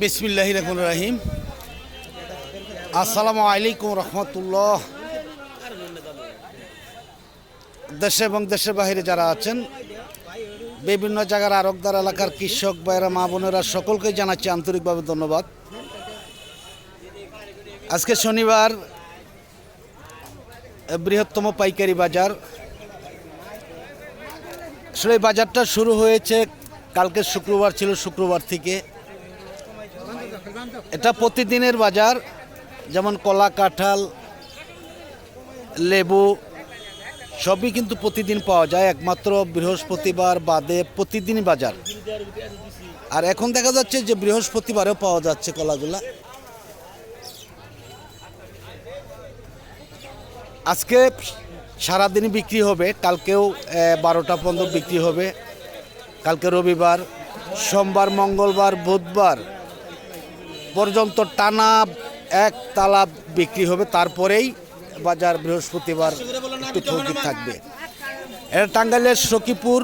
বিসমিল্লাহির রহমানির রহিম। আসসালামু আলাইকুম রহমতুল্লাহ। দেশে এবং দেশের বাইরে যারা আছেন, বিভিন্ন জায়গার আরকদার এলাকার কৃষক ভাইয়েরা, মা বোনেরা, সকলকে জানাচ্ছি আন্তরিকভাবে ধন্যবাদ। আজকে শনিবার, বৃহত্তম পাইকারি বাজার। আসলে এই বাজারটা শুরু হয়েছে কালকে শুক্রবার ছিল, শুক্রবার থেকে এটা প্রতিদিনের বাজার। যেমন কলা, কাঁঠাল, লেবু সবই কিন্তু প্রতিদিন পাওয়া যায়, একমাত্র বৃহস্পতিবার বাদে প্রতিদিনই বাজার। আর এখন দেখা যাচ্ছে যে বৃহস্পতিবারেও পাওয়া যাচ্ছে কলাগুলা। আজকে সারাদিনই বিক্রি হবে, কালকেও 12টা পর্যন্ত বিক্রি হবে। কালকে রবিবার, সোমবার, মঙ্গলবার, বুধবার পর্যন্ত টানা এক তালা বিক্রি হবে। তারপরেই বাজার বৃহস্পতিবার একটু থোক থাকবে। এটা টাঙ্গাইলের সখীপুর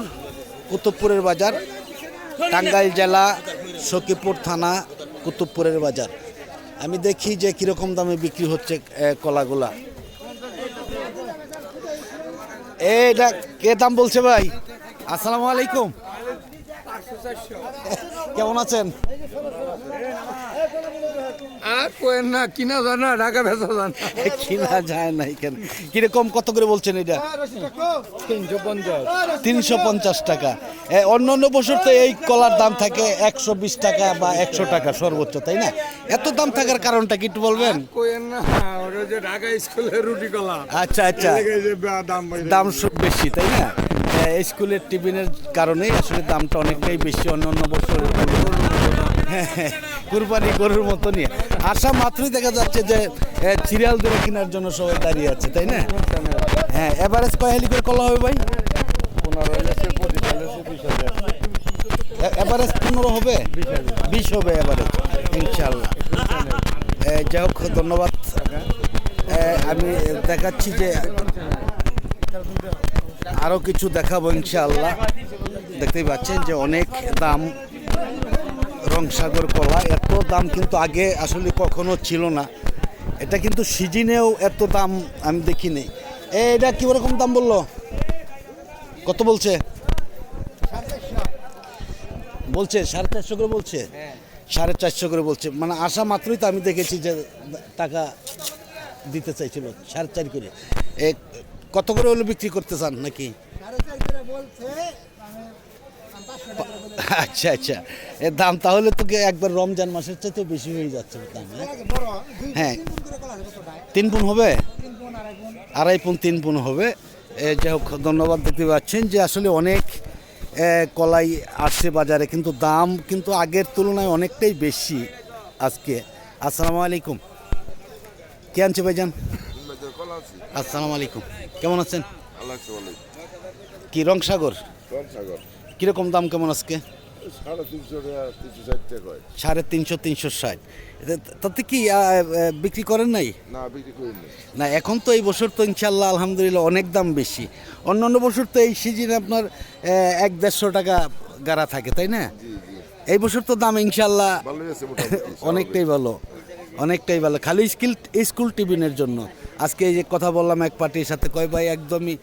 কুতুবপুরের বাজার, টাঙ্গাইল জেলা সখীপুর থানা কুতুবপুরের বাজার। আমি দেখি যে কীরকম দামে বিক্রি হচ্ছে কলাগুলা। এটা কে দাম বলছে ভাই? আসসালামু আলাইকুম, কেমন আছেন? আর কোয়েন না, কিনা যায় না, ঢাকা বেচা যায় না। কিনা যায় না। কেন, কিরকম কত করে বলছেন এটা? 350 টাকা। অন্য অন্য বছর তো এই কলার দাম থাকে 120 টাকা বা 100 টাকা সর্বোচ্চ, তাই না? এত দাম থাকার কারণটা কি একটু বলবেন? কোয়েন না, ওটা যে ঢাকা স্কুলের রুটি কলা। আচ্ছা আচ্ছা, দাম বেশি, তাই না? স্কুলের টিফিনের কারণেই আসলে দামটা অনেকটাই বেশি অন্য অন্য বছর। কুরবানি গরুর মতো নিয়ে আসা মাত্রই দেখা যাচ্ছে যে সিরিয়াল ধরে কেনার জন্য সবাই দাঁড়িয়ে আছে, তাই না? হ্যাঁ, এভারেজ কয় হেলি করে কলা হবে ভাই? 15 এভারেজ 15 হবে, 20 হবে এভারেজ ইনশাল্লাহ। যাই হোক, ধন্যবাদ। আমি দেখাচ্ছি যে আরও কিছু দেখাবো ইনশাআল্লাহ। দেখতেই পাচ্ছেন যে অনেক দাম রংসাগর কলা। এত দাম কিন্তু আগে আসলে কখনো ছিল না। এটা কিন্তু সিজনেও এত দাম আমি দেখিনি। এটা কি রকম দাম বললো? কত বলছে? 450 করে বলছে। 450 করে বলছে, মানে আসা মাত্রই তো আমি দেখেছি যে টাকা দিতে চাইছিল 4.5 করে। কত করে হলো বিক্রি করতে চান নাকি? আচ্ছা আচ্ছা, এর দাম তাহলে তো একবার রমজান মাসের চাইতে বেশি হয়ে যাচ্ছে দাম। হ্যাঁ, 3 গুণ হবে, 2.5 গুণ 3 গুণ হবে। যাই হোক, ধন্যবাদ। দেখতে পাচ্ছেন যে আসলে অনেক কলাই আসছে বাজারে, কিন্তু দাম কিন্তু আগের তুলনায় অনেকটাই বেশি আজকে। আসসালামু আলাইকুম, কে আনছে ভাইজান? আসসালামু আলাইকুম, কেমন আছেন? কি রংসাগর? কিরকম দাম কেমন আজকে? 350, 360। তাতে কি বিক্রি করেন নাই? না, এখন তো এই বছর তো ইনশাল্লাহ আলহামদুলিল্লাহ অনেক দাম বেশি। অন্যান্য বছর তো এই সিজনে আপনার 100-150 টাকা গাড়া থাকে, তাই না? এই বছর তো দাম ইনশাল্লাহ অনেকটাই ভালো, অনেকটাই ভালো। খালি স্কুল টিফিনের জন্য আজকে এই যে কথা বললাম এক পার্টির সাথে, কয় ভাই একদমই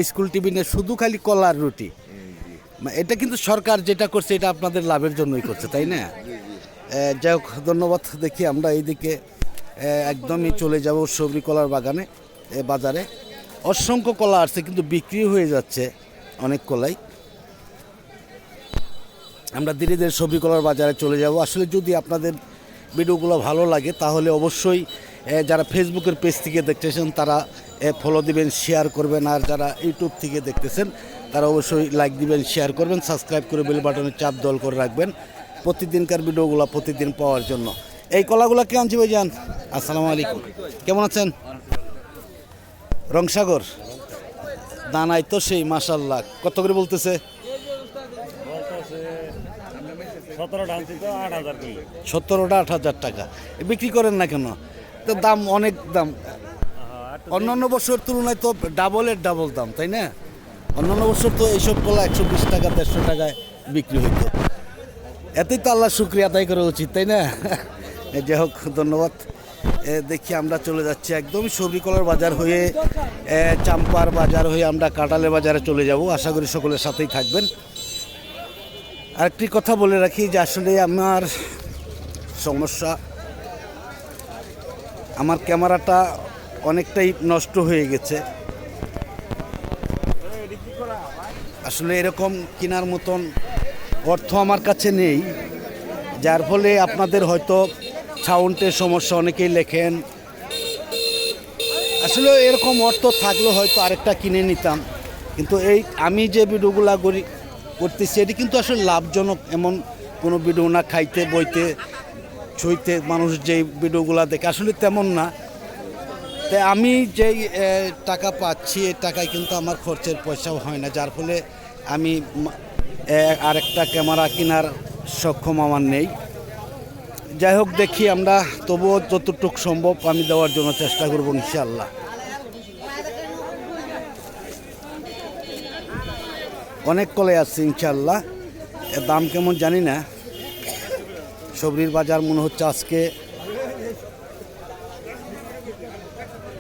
স্কুল টিফিনে শুধু খালি কলার রুটি। এটা কিন্তু সরকার যেটা করছে এটা আপনাদের লাভের জন্যই করছে, তাই না? যাই হোক, ধন্যবাদ। দেখি আমরা এইদিকে একদমই চলে যাব সবরি কলার বাগানে, বাজারে অসংখ্য কলা আসছে, কিন্তু বিক্রি হয়ে যাচ্ছে অনেক কলাই। আমরা ধীরে ধীরে সবরি কলার বাজারে চলে যাব। আসলে যদি আপনাদের ভিডিওগুলো ভালো লাগে তাহলে অবশ্যই যারা ফেসবুকের পেজ থেকে দেখতেছেন তারা ফলো দিবেন, শেয়ার করবেন। আর যারা ইউটিউব থেকে দেখতেছেন তারা অবশ্যই লাইক দিবেন, শেয়ার করবেন, সাবস্ক্রাইব করে বেল বাটনের চাপ দল করে রাখবেন প্রতিদিনকার ভিডিওগুলো প্রতিদিন পাওয়ার জন্য। এই কলাগুলো কে আনছি ভাইজান? আসসালামু আলাইকুম, কেমন আছেন? রংসাগর দানাই তো সেই, মাশাল্লাহ। কত করে বলতেছে? 17টা 8,000 টাকা। বিক্রি করেন না কেন? তো দাম অনেক দাম, অন্যান্য বছর তুলনায় তো ডাবলের ডাবল দাম, তাই না? অন্যান্য বছর তো এইসব কলা 120 টাকা 150 টাকায় বিক্রি হইতো। এতই তো আল্লাহ শুক্রিয়া আদায় করা উচিত, তাই না? যাই হোক, ধন্যবাদ। দেখি আমরা চলে যাচ্ছি একদম সবরিকলার বাজার হয়ে চাম্পার বাজার হয়ে আমরা কাঁঠালের বাজারে চলে যাব। আশা করি সকলের সাথেই থাকবেন। আরেকটি কথা বলে রাখি যে আসলে আমার সমস্যা, আমার ক্যামেরাটা অনেকটাই নষ্ট হয়ে গেছে। আসলে এরকম কেনার মতন অর্থ আমার কাছে নেই, যার ফলে আপনাদের হয়তো সাউন্ডের সমস্যা অনেকেই লেখেন। আসলে এরকম অর্থ থাকলে হয়তো আরেকটা কিনে নিতাম, কিন্তু এই আমি যে ভিডিওগুলা করতেছি এটি কিন্তু আসলে লাভজনক এমন কোনো ভিডিও না। খাইতে বইতে ছুঁইতে মানুষ যেই ভিডিওগুলা দেখে আসলে তেমন না। তাই আমি যেই টাকা পাচ্ছি এই টাকায় কিন্তু আমার খরচের পয়সাও হয় না, যার ফলে আমি আরেকটা ক্যামেরা কেনার সক্ষম আমার নেই। যাই হোক, দেখি আমরা তবুও যতটুকু সম্ভব আমি দেওয়ার জন্য চেষ্টা করব ইনশাআল্লাহ। অনেক কলাই আসছে ইনশাআল্লাহ, এর দাম কেমন জানি না। সবরির বাজার মনে হচ্ছে আজকে।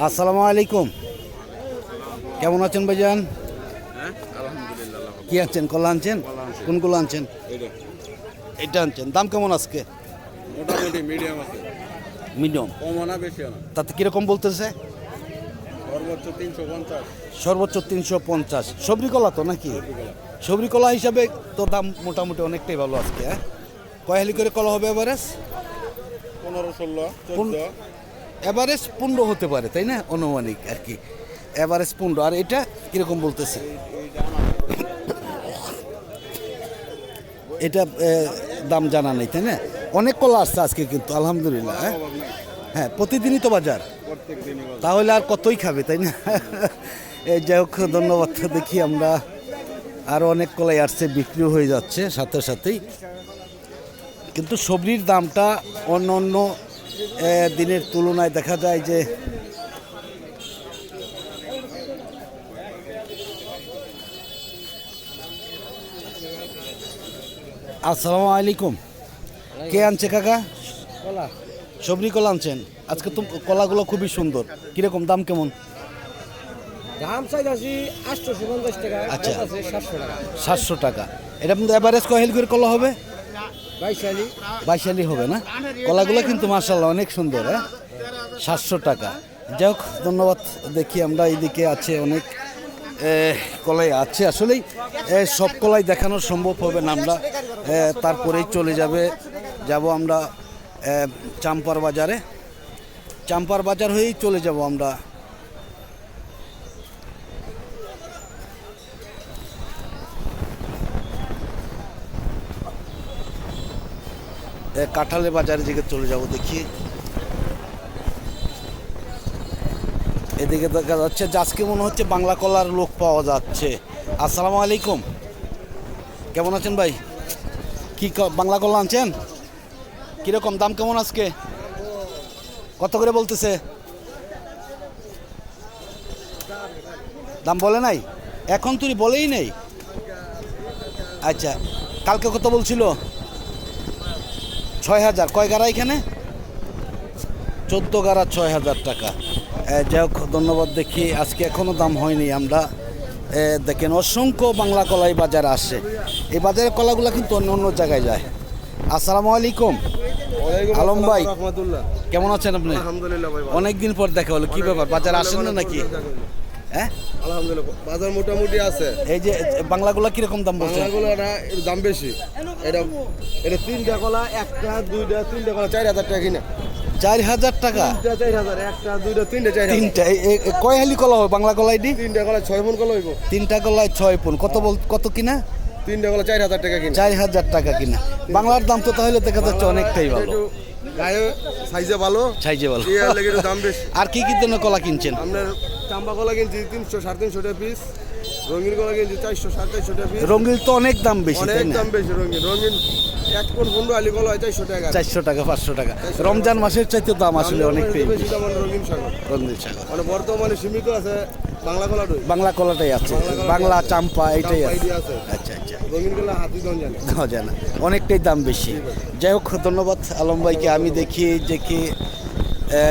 আসসালামু আলাইকুম, কেমন আছেন ভাইজান? কি আনছেন? কলা আনছেন? কোনগুলো আনছেন? এটা আনছেন। দাম কেমন আজকে? মোটামুটি মিডিয়াম আছে, মিডিয়াম। কমও না বেশিও না। তাতে কীরকম বলতেছে? সর্বোচ্চ 350। সর্বোচ্চ 350। সবরি কলা তো নাকি? সবরি কলা হিসাবে তো দাম মোটামুটি অনেকটাই ভালো আজকে। হ্যাঁ, কয় হালি করে কলা হবে এভারেজ? 15, 16, 14। এভারেজ 15 হতে পারে, তাই না? অনুমানিক আর কি, এভারেজ 15। আর এটা কীরকম বলতেছে? এটা দাম জানা নেই, তাই না? অনেক কলা আসছে আজকে কিন্তু আলহামদুলিল্লাহ। হ্যাঁ, প্রতিদিনই তো বাজার, তাহলে আর কতই খাবে, তাই না? এই যাই হোক, ধন্যবাদ। দেখি আমরা আরও অনেক কলাই আসছে, বিক্রি হয়ে যাচ্ছে সাথে সাথেই। কিন্তু সবজির দামটা অন্য অন্য দিনের তুলনায় দেখা যায় যে আসসালামু আলাইকুম, কে আনছে কাকা? কলা সবরি কলা আনছেন আজকে তো? কলাগুলো খুবই সুন্দর। কীরকম দাম কেমন? দাম চাইছি 850 টাকা। আচ্ছা, 700 টাকা। 700 টাকা। এটা কিন্তু এভারেজ কয় হালি করে কলা হবে? 22 হালি হবে না? কলাগুলো কিন্তু মাশাআল্লাহ অনেক সুন্দর। হ্যাঁ, 700 টাকা। যাই হোক, ধন্যবাদ। দেখি আমরা এইদিকে আছে অনেক কলাই আছে। আসলেই সব কলাই দেখানো সম্ভব হবে না, আমরা তারপরেই চলে যাব আমরা চাম্পার বাজারে। চাম্পার বাজার হয়েই চলে যাব আমরা। কাঁঠালের বাজারের দিকে চলে যাব। দেখি এদিকে দেখা যাচ্ছে যে আজকে মনে হচ্ছে বাংলা কলার লোক পাওয়া যাচ্ছে। আসসালামু আলাইকুম, কেমন আছেন ভাই? কি বাংলা কলা আনছেন? কীরকম দাম কেমন আজকে? কত করে বলতেছে? দাম বলে নাই এখন? তুই বলেই নেই। আচ্ছা, কালকে কত বলছিল? 6000। কয় গাড়া এখানে? 14 গাড়া, 6000 টাকা। যাই হোক, ধন্যবাদ। দেখি আজকে এখনও দাম হয়নি। আমরা দেখেন অসংখ্য বাংলা কলাই বাজারে আসে। এই বাজারের কলাগুলো কিন্তু অন্য অন্য জায়গায় যায়। আসসালামু আলাইকুম আলম ভাই, কেমন আছেন আপনি? আলহামদুলিল্লাহ ভাই। অনেকদিন পর দেখা হলো। কি ব্যাপার, বাজার আসেন না নাকি? হ্যাঁ, আলহামদুলিল্লাহ বাজার মোটামুটি আছে। এই যে বাংলাগুলো কিরকম দাম বলছেন? বাংলাগুলো এর দাম বেশি। এটা 3টা কলা, 1টা 2টা 3টা কলা 4000 টাকা কিনা। 4000 টাকা? 4000, 1টা 2টা 3টা 4000। তিনটা? কয় হালি কলা হবে বাংলা কলাই? 3টা কলা 6 মণ কলা হইব। 3টা কলায় 6 পণ। কত কিনা? 3টা কলা 4000 টাকা কিনা। 4000 টাকা কিনা। বাংলার দাম তো তাহলে দেখা যাচ্ছে অনেকটাই ভালো। গায়ে সাইজে ভালো, সাইজে ভালো। এর লাগি একটু দাম বেশি। আর কি কি ধরনের কলা কিনছেন? আপনার চাম্পা কলা কিনছি 300 350 টাকা পিস। রঙিন কলা কিনছি 400 450 টাকা পিস। রঙিন তো অনেক দাম বেশি, তাই অনেক না? দাম বেশি। রঙিন 1 কোণ 15 আলি কলা হয় 400 টাকা। 400 টাকা 500 টাকা। রমজান মাসের চাইতে দাম আসলে অনেকটাই বেশি বেশি। দাম রঙিন সাগর। রঙিন সাগর মানে বর্তমানে সীমিত আছে বাংলা কলাটাই। বাংলা কলাটাই আছে, বাংলা চাম্পা এইটাই আছে। আছে। আচ্ছা আচ্ছা। রঙিন গেলে হাতি দন জানে দেওয়া যায় না, অনেকটাই দাম বেশি। যাই হোক, ধন্যবাদ আলম ভাইকে। আমি দেখি যে কি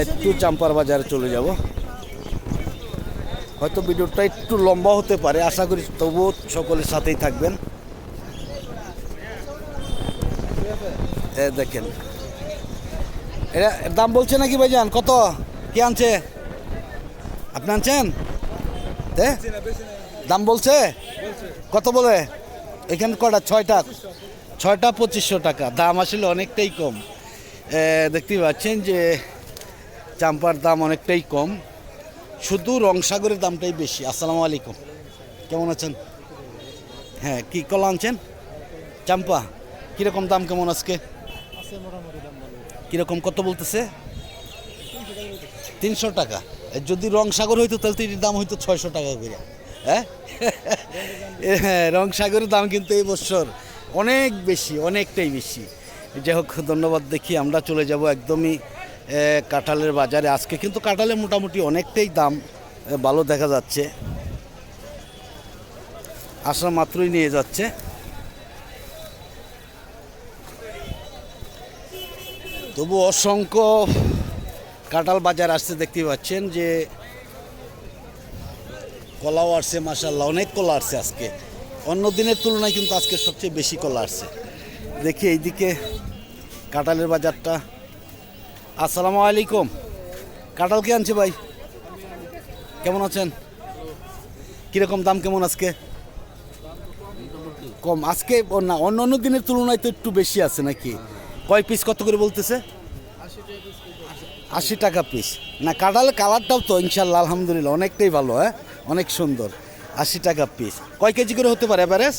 একটু চাম্পার বাজারে চলে যাব। হয়তো ভিডিওটা একটু লম্বা হতে পারে, আশা করি তবুও সকলের সাথেই থাকবেন। দেখেন এরা দাম বলছে নাকি ভাইজান? কত কি আনছে? আপনি আনছেন? দাম বলছে কত বলে? এখানে কটা? ছয়টা 2500 টাকা দাম। আসলে অনেকটাই কম। দেখতেই পাচ্ছেন যে চাম্পার দাম অনেকটাই কম, শুধু রংসাগরের দামটাই বেশি। আসসালামু আলাইকুম, কেমন আছেন? হ্যাঁ, কি কলা আনছেন? চাম্পা কীরকম দাম কেমন আজকে? কীরকম কত বলতেছে? 300 টাকা। যদি রংসাগর হইতো তাহলে তো এটির দাম হইতো 600 টাকা করে। হ্যাঁ, রংসাগরের দাম কিন্তু এই বছর অনেক বেশি, অনেকটাই বেশি। যাই হোক, ধন্যবাদ। দেখি আমরা চলে যাব একদমই কাঁঠালের বাজারে। আজকে কিন্তু কাঁঠালের মোটামুটি অনেকটাই দাম ভালো দেখা যাচ্ছে, আসা মাত্রই নিয়ে যাচ্ছে। তবু অসংখ্য কাঁঠাল বাজার আসছে, দেখতে পাচ্ছেন যে কলাও আসছে, মাশাআল্লাহ অনেক কলা আসছে আজকে। অন্য দিনের তুলনায় কিন্তু আজকে সবচেয়ে বেশি কলা আসছে। দেখি এইদিকে কাঁঠালের বাজারটা। আসসালামু আলাইকুম, কাঁঠাল কে আনছে ভাই? কেমন আছেন? কীরকম দাম কেমন আজকে? কম আজকে না, অন্য দিনের তুলনায় তো একটু বেশি আছে নাকি? কয় পিস কত করে বলতেছে? 80 টাকা পিস। না, কাঁঠালের কালারটাও তো ইনশাল্লাহ আলহামদুলিল্লাহ অনেকটাই ভালো, হ্যাঁ অনেক সুন্দর। 80 টাকা পিস। কয় কেজি করে হতে পারে এভারেজ?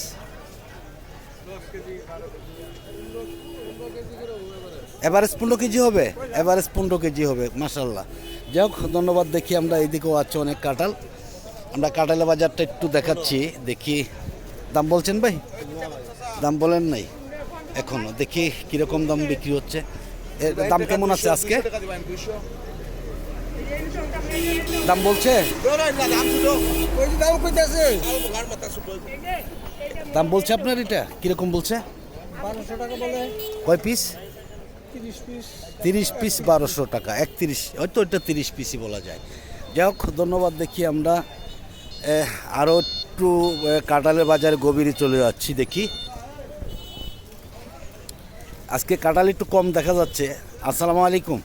এভারেজ 15 কেজি হবে। এভারেজ 15 কেজি হবে, মাশাল্লাহ। যাই হোক, ধন্যবাদ। দেখি আমরা এইদিকেও আছে অনেক কাঁঠাল। আমরা কাঁঠালের বাজারটা একটু দেখাচ্ছি। দেখি দাম বলছেন ভাই? দাম বলেন নাই এখনো। দেখি কীরকম দাম বিক্রি হচ্ছে। এর দাম কেমন আছে আজকে? দাম বলছে? দাম বলছে আপনার? এটা কিরকম বলছে? 1200 টাকা বলে। কয় পিস? 30 পিস। 30 পিস 1200 টাকা। 31 হয়তো এটা 30 পিসই বলা যায়। যাই হোক, ধন্যবাদ। দেখি আমরা আরও একটু কাঁঠালের বাজারে গভীরে চলে যাচ্ছি। দেখি আজকে কাঁঠাল একটু কম দেখা যাচ্ছে। আসসালামু আলাইকুম,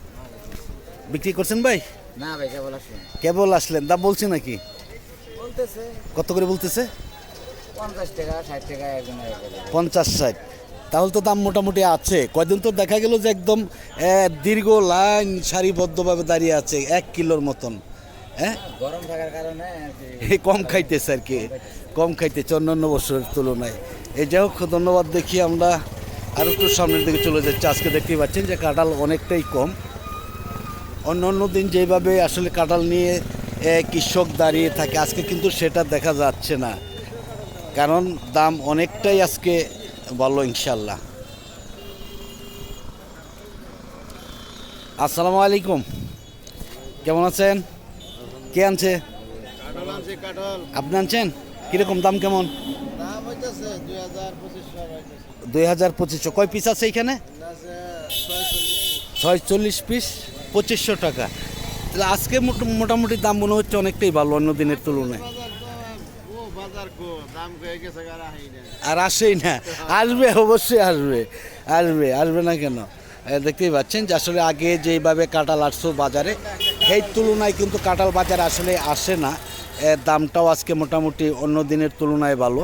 বিক্রি করছেন ভাই? না ভাই, কেবল আসুন। কেবল আসলেন? দাম বলছে নাকি? বলতেছে কত করে বলতেছে? 50 টাকা 60 টাকা একজন। 50-60। তাহলে তো দাম মোটামুটি আছে। কয়দিন তো দেখা গেল যে একদম দীর্ঘ লাইন সারিবদ্ধভাবে দাঁড়িয়ে আছে 1 কিলোর মতন। হ্যাঁ, গরম থাকার কারণে কম খাইতেছে আর কি, কম খাইতেছে অন্যান্য বছরের তুলনায়। এই যাই হোক, ধন্যবাদ। দেখি আমরা আর একটু সামনের দিকে চলে যাচ্ছি। আজকে দেখতেই পাচ্ছেন যে কাঁঠাল অনেকটাই কম। অন্য দিন যেভাবে আসলে কাঁঠাল নিয়ে কৃষক দাঁড়িয়ে থাকে, আজকে কিন্তু সেটা দেখা যাচ্ছে না, কারণ দাম অনেকটাই আজকে ভালো ইনশাল্লাহ। আসসালামু আলাইকুম, কেমন আছেন? কে আনছে? আপনি আনছেন? কীরকম দাম কেমন? 2000-2500। কয় পিস আছে এখানে? 46 পিস 2500 টাকা। তাহলে আজকে মোটামুটি দাম মনে হচ্ছে অনেকটাই ভালো অন্য দিনের তুলনায়। আর আসেই না, আসবে অবশ্যই আসবে, আসবে আসবে না কেন? দেখতেই পাচ্ছেন যে আসলে আগে যেইভাবে কাঁঠাল আসতো বাজারে, সেই তুলনায় কিন্তু কাঁঠাল বাজারে আসলে আসে না। দামটাও আজকে মোটামুটি অন্য দিনের তুলনায় ভালো।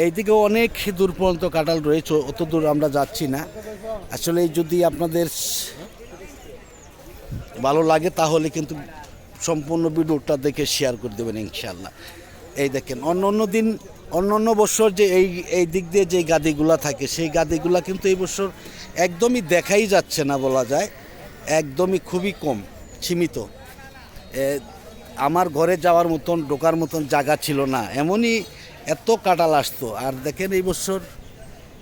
এইদিকে অনেক দূর পর্যন্ত কাঁঠাল রয়েছে, অত দূর আমরা যাচ্ছি না। আসলে যদি আপনাদের ভালো লাগে তাহলে কিন্তু সম্পূর্ণ ভিডিওটা দেখে শেয়ার করে দেবেন ইনশাল্লাহ। এই দেখেন, অন্য বছর যে এই দিক দিয়ে যে গাদিগুলা থাকে, সেই গাদিগুলা কিন্তু এই বছর একদমই দেখাই যাচ্ছে না বলা যায়, একদমই খুবই কম, সীমিত। আমার ঘরে যাওয়ার মতন, ঢোকার মতন জায়গা ছিল না, এমনই এত কাঁঠাল আসতো। আর দেখেন এই বছর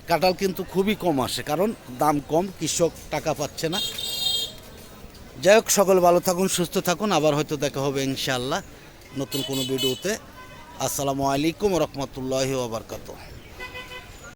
কাঁঠাল কিন্তু খুবই কম আসে, কারণ দাম কম, কৃষক টাকা পাচ্ছে না। যাই হোক, সকলে ভালো থাকুন, সুস্থ থাকুন। আবার হয়তো দেখা হবে ইনশাআল্লাহ নতুন কোনো ভিডিওতে। আসসালামু আলাইকুম ওয়া রাহমাতুল্লাহি ওয়া বারাকাতুহু।